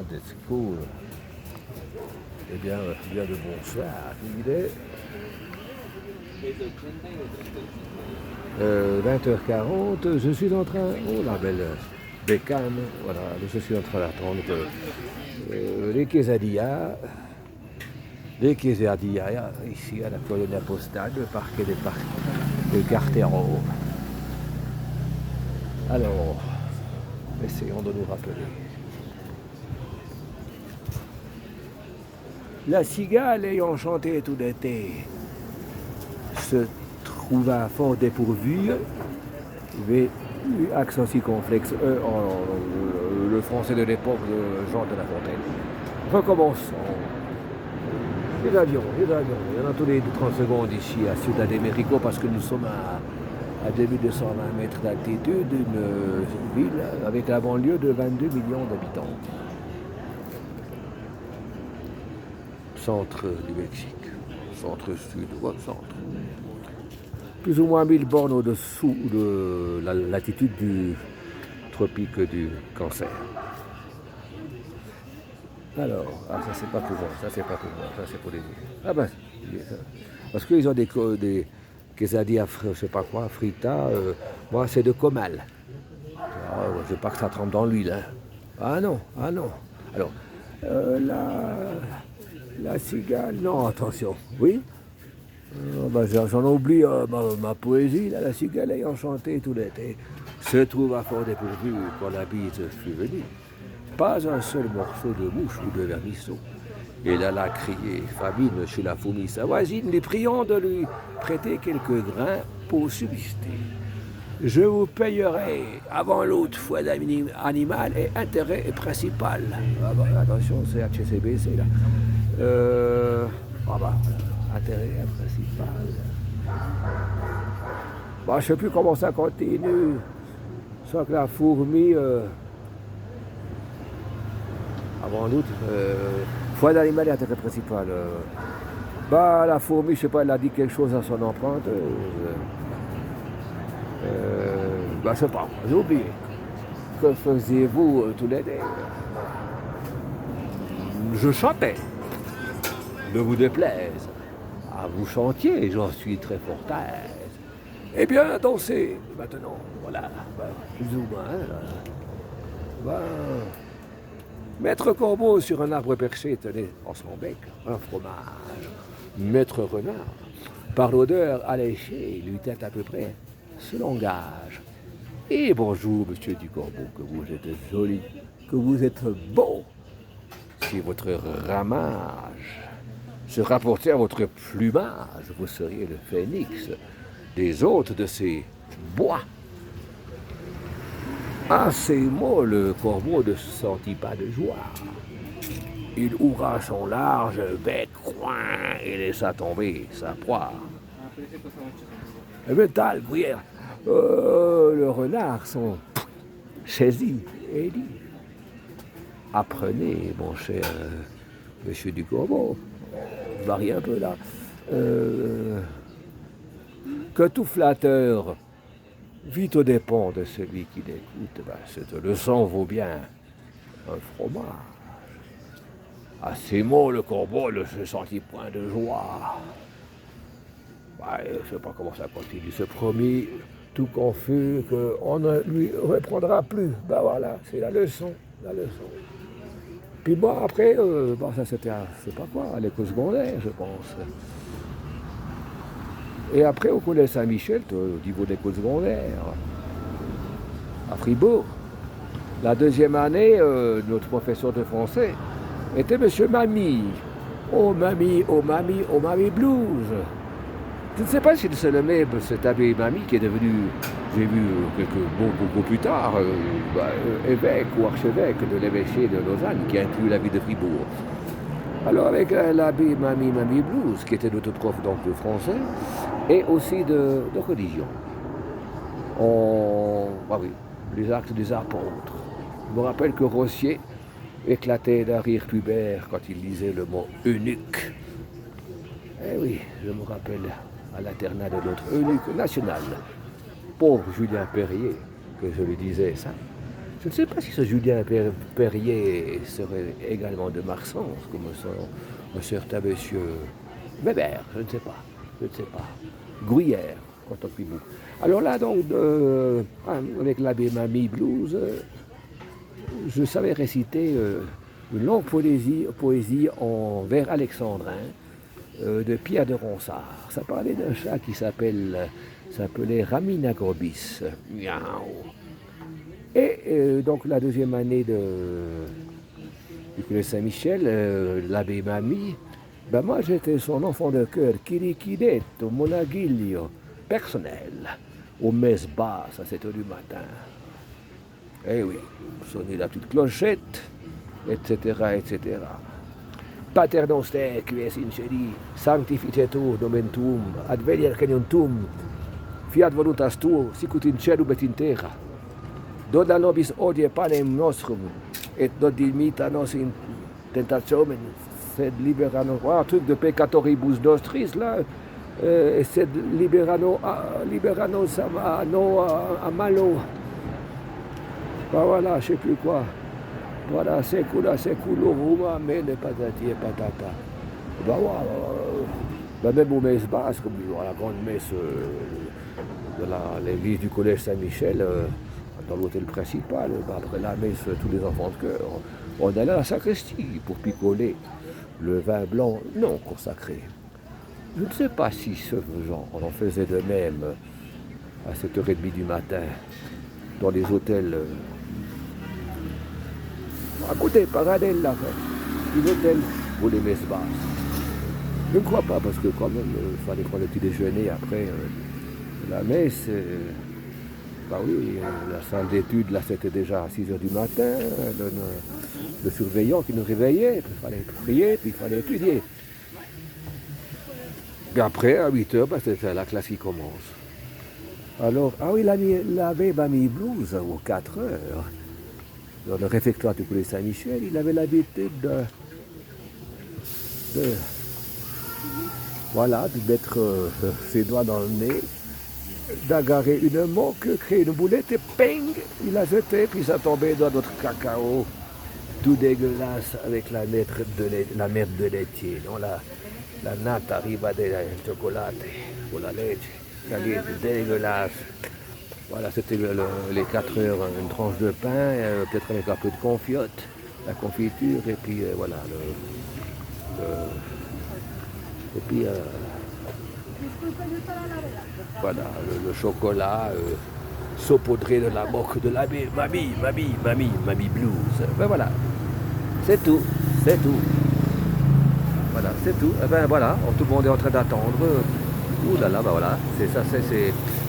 Sunday School. Eh bien de bonsoir. Il est 20h40. Je suis en train... Oh, la belle bécane. Voilà, je suis en train d'attendre les quesadillas. Les quesadillas, ici à la colonie postale, le parquet des parcs de Cartero. Alors, essayons de nous rappeler. La cigale ayant chanté tout l'été se trouva fort dépourvue, accent circonflexe, le français de l'époque de Jean de La Fontaine. Recommençons. Les avions, il y en a tous les 30 secondes ici à Ciudad de México parce que nous sommes à 2220 mètres d'altitude, une ville avec la banlieue de 22 millions d'habitants. Centre du Mexique, centre-sud, centre. Plus ou moins 1000 bornes au-dessous de la latitude du tropique du Cancer. Alors, ça c'est pas pour moi, ça c'est pour les autres. Ah ben, parce qu'ils ont des quesadillas, je sais pas quoi, fritas, moi c'est de comal. Je veux pas que ça trempe dans l'huile. Hein. Ah non. Alors, la cigale, non, attention, oui. J'en oublie ma poésie, là, la cigale ayant chanté tout l'été, se trouve à fort dépourvu quand la bise fut venue. Pas un seul morceau de mouche ou de vermisseau. Il alla crier, famine chez la fourmi sa voisine, les priant de lui prêter quelques grains pour subsister. Je vous payerai avant l'autre fois animal et intérêt principal. Ah bah, attention, c'est HSBC là. Intérêt principal. Je ne sais plus comment ça continue. Soit que la fourmi, avant l'autre, foi d'animal et intérêt principal. La fourmi, je ne sais pas, elle a dit quelque chose à son empreinte. Je ne sais pas, j'ai oublié. Que faisiez-vous tout l'été? Je chantais. Ne vous déplaise. Vous chantiez, j'en suis très fort aise. Eh bien, dansez maintenant, voilà, plus ou moins. Maître Corbeau sur un arbre perché tenait en son bec un fromage. Maître Renard, par l'odeur alléchée, lui tint à peu près ce langage. Et bonjour, monsieur du Corbeau, que vous êtes joli, que vous êtes beau. Si votre ramage se rapportait à votre plumage, vous seriez le phénix des hôtes de ces bois. À ces mots, le corbeau ne se sentit pas de joie. Il ouvra son large bec coin et laissa tomber sa proie. Métal, gruyère, le renard sont saisis et dit: apprenez, mon cher monsieur du Corbeau, varie un peu là, que tout flatteur vit aux dépens de celui qui l'écoute. Cette leçon vaut bien un fromage. À ces mots, le corbeau ne se sentit point de joie. Je ne sais pas comment ça continue. Il se promit, tout confus, qu'on ne lui reprendra plus. Voilà, c'est la leçon. Puis après, ça c'était, je sais pas quoi, à l'école secondaire, je pense. Et après, au collège Saint-Michel, au niveau de l'école secondaire, à Fribourg, la deuxième année, notre professeur de français était monsieur Mamie. Oh mamie blues. Je ne sais pas si c'est le même, cet abbé Mamie qui est devenu, j'ai vu beaucoup plus tard, évêque ou archevêque de l'évêché de Lausanne, qui inclut la ville de Fribourg. Alors avec l'abbé Mamie Blues, qui était notre prof donc de français, et aussi de religion. Les actes des apôtres. Je me rappelle que Rossier éclatait d'un rire pubère quand il lisait le mot eunuque. Eh oui, je me rappelle à l'internat de notre eunuque national, pauvre Julien Perrier, que je lui disais ça. Je ne sais pas si ce Julien Perrier serait également de Marsens, comme un certain monsieur Weber, je ne sais pas. Je ne sais pas. Gruyère, quand on prie. Alors là, donc, avec l'abbé Mamie Blues, je savais réciter une longue poésie en vers alexandrin de Pierre de Ronsard. Ça parlait d'un chat qui s'appelait Raminagrobis. Miaou. Et donc la deuxième année du collège Saint-Michel, l'abbé Mamie, ben moi j'étais son enfant de cœur, Kirikidetto, Monaguilio, personnel, aux messes basses à 7h du matin. Eh oui, sonner la petite clochette, etc., etc. Pater noster, qui es in celi, sanctificetur nomen tuum, adveniat regnum tuum, fiat voluntas tuo, sicut in cielo et in terra. Dona nobis odie panem nostrum, et non dimita nos in tentationem, sed libera nos, un truc de peccatoribus nostris, là, et sed libera nos a malo. Ben voilà, je sais plus quoi. Voilà, secula seculorum, amen, patati et patata. Ben voilà, même aux messes basses, comme à la grande messe de l'église du collège Saint-Michel, dans l'hôtel principal, après la messe, tous les enfants de cœur, on allait à la sacristie pour picoler le vin blanc non consacré. Je ne sais pas si ce genre, on en faisait de même à 7h30 du matin dans les hôtels à côté, parallèle là, les hôtels ou les messes basses. Je ne crois pas parce que quand même il fallait prendre le petit déjeuner après la messe. Bah oui, la salle d'études, là, c'était déjà à 6h du matin, le surveillant qui nous réveillait, puis il fallait prier, puis il fallait étudier. Puis après, à 8h, bah, c'est la classe qui commence. Alors, ah oui, l'abbé Mamie Blues, aux 4h, dans le réfectoire du collège Saint-Michel, il avait l'habitude de mettre ses doigts dans le nez, d'agarrer une moque, créer une boulette et ping, il la jetait, puis ça tombait dans notre cacao, tout dégueulasse avec la merde de laitier, non, la natte arriva del chocolate, ou la laitier, dégueulasse. Voilà, c'était les 4 heures, une tranche de pain, peut-être avec un peu de confiote, la confiture, et puis voilà, voilà, le chocolat saupoudré de la moque de l'abbé Mamie Blues. Ben voilà, c'est tout. Voilà, c'est tout. Et ben voilà, tout le monde est en train d'attendre. Ouh là là, ben voilà, c'est ça,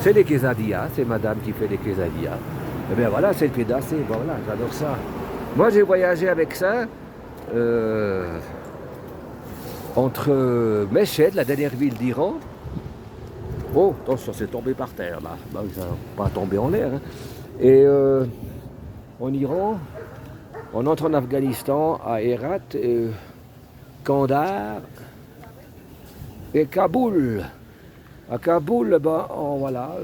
c'est les quesadillas, c'est madame qui fait les quesadillas. Et bien voilà, c'est le pied d'assez, voilà, j'adore ça. Moi j'ai voyagé avec ça entre Meshed, la dernière ville d'Iran. Oh, attention, c'est tombé par terre là. Bah, ça n'a pas tombé en l'air. Hein. Et en Iran, on entre en Afghanistan, à Herat, Kandahar et Kaboul. À Kaboul, voilà,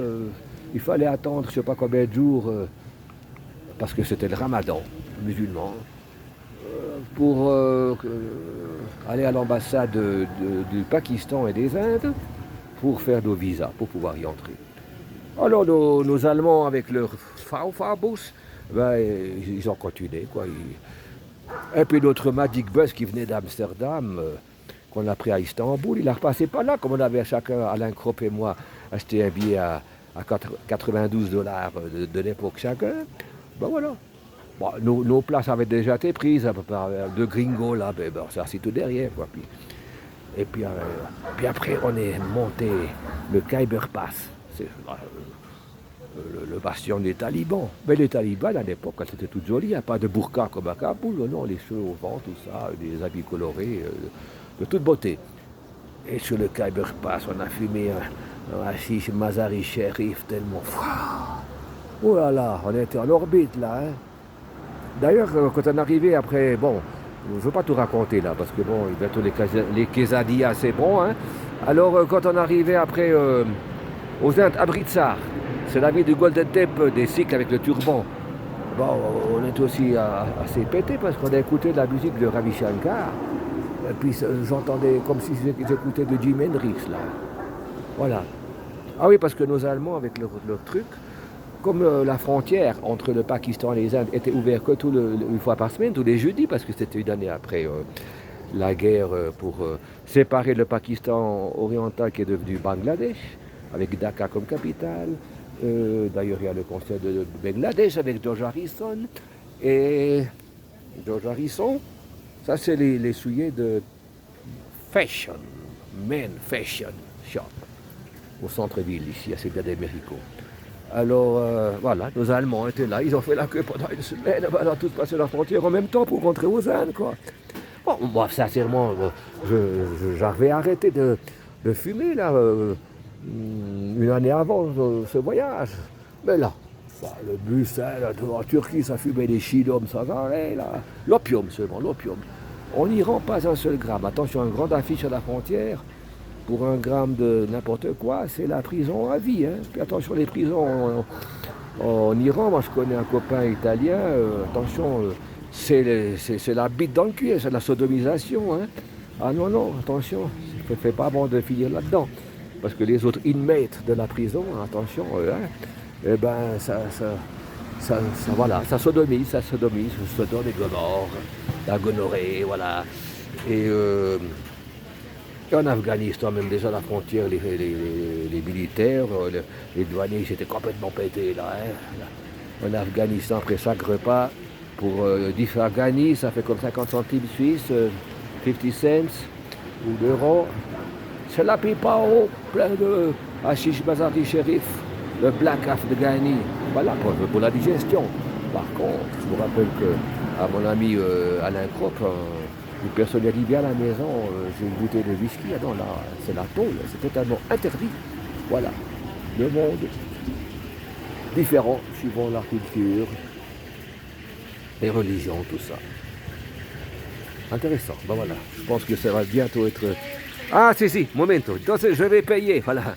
il fallait attendre je ne sais pas combien de jours, parce que c'était le ramadan musulman, pour aller à l'ambassade du Pakistan et des Indes pour faire nos visas, pour pouvoir y entrer. Alors nos Allemands avec leur Farbus, ils ont continué. Quoi. Et puis notre Magic Bus qui venait d'Amsterdam, qu'on a pris à Istanbul, il a repassé par là, comme on avait chacun, Alain Kropp et moi, acheté un billet à $92 de l'époque chacun. Ben voilà. Bon, nos places avaient déjà été prises par deux gringos là, c'est assis tout derrière. Quoi. Et puis après, on est monté le Khyber Pass, c'est le bastion des talibans. Mais les talibans, à l'époque, c'était tout joli, il n'y a pas de burqa comme à Kaboul, non, les cheveux au vent, tout ça, des habits colorés, de toute beauté. Et sur le Khyber Pass, on a fumé un hashish Mazari Sherif tellement froid. Oh là là, on était en orbite là. Hein. D'ailleurs, quand on est arrivé après, bon, je ne veux pas tout raconter là, parce que bon, bientôt les quesadillas, c'est bon. Hein. Alors, quand on est arrivé après aux Indes, Amritsar, c'est la ville du Golden Temple des Sikhs avec le turban. bon, on est aussi assez pété parce qu'on a écouté de la musique de Ravi Shankar. Et puis j'entendais comme si j'écoutais de Jimi Hendrix là. Voilà. Ah oui, parce que nos Allemands, avec leur truc, comme la frontière entre le Pakistan et les Indes était ouverte que une fois par semaine, tous les jeudis, parce que c'était une année après la guerre pour séparer le Pakistan oriental qui est devenu Bangladesh, avec Dhaka comme capitale. D'ailleurs, il y a le concert de Bangladesh avec George Harrison. Et George Harrison, ça c'est les souliers de Fashion, Men Fashion Shop, au centre-ville ici, à Ciudad de México. Alors voilà, nos Allemands étaient là, ils ont fait la queue pendant une semaine, alors tous passaient la frontière en même temps pour rentrer aux Indes, quoi. Bon, moi, sincèrement, j'avais arrêté de fumer, là, une année avant ce voyage. Mais là, le bus, là, en Turquie, ça fumait des chilums sans arrêt, là. L'opium seulement, l'opium. On n'y rend pas un seul gramme. Attention, une grande affiche à la frontière. Pour un gramme de n'importe quoi, c'est la prison à vie. Hein. Puis attention, les prisons en Iran, moi je connais un copain italien, attention, c'est la bite dans le cul, c'est la sodomisation. Hein. Ah non, non, attention, ne fais pas bon de finir là-dedans. Parce que les autres inmates de la prison, attention, eh ben voilà, ça sodomise, Sodome et Gomorre, la gonorrhée, voilà. Et en Afghanistan, même déjà à la frontière, les militaires, les douaniers, c'était complètement pété là. Hein. En Afghanistan, après chaque repas, pour 10 Afghanis, ça fait comme 50 centimes suisses, 50 cents ou d'euros. C'est la pipa plein de hashish Mazari Sherif, le Black Afghani. Voilà, pour la digestion. Par contre, je vous rappelle que à mon ami Alain Croc, une personne a dit bien à la maison, j'ai une bouteille de whisky, ah non, là, c'est la tôle, c'est totalement interdit. Voilà, le monde différent suivant la culture, les religions, tout ça. Intéressant, ben voilà, je pense que ça va bientôt être... Ah, si, momento, entonces je vais payer, voilà.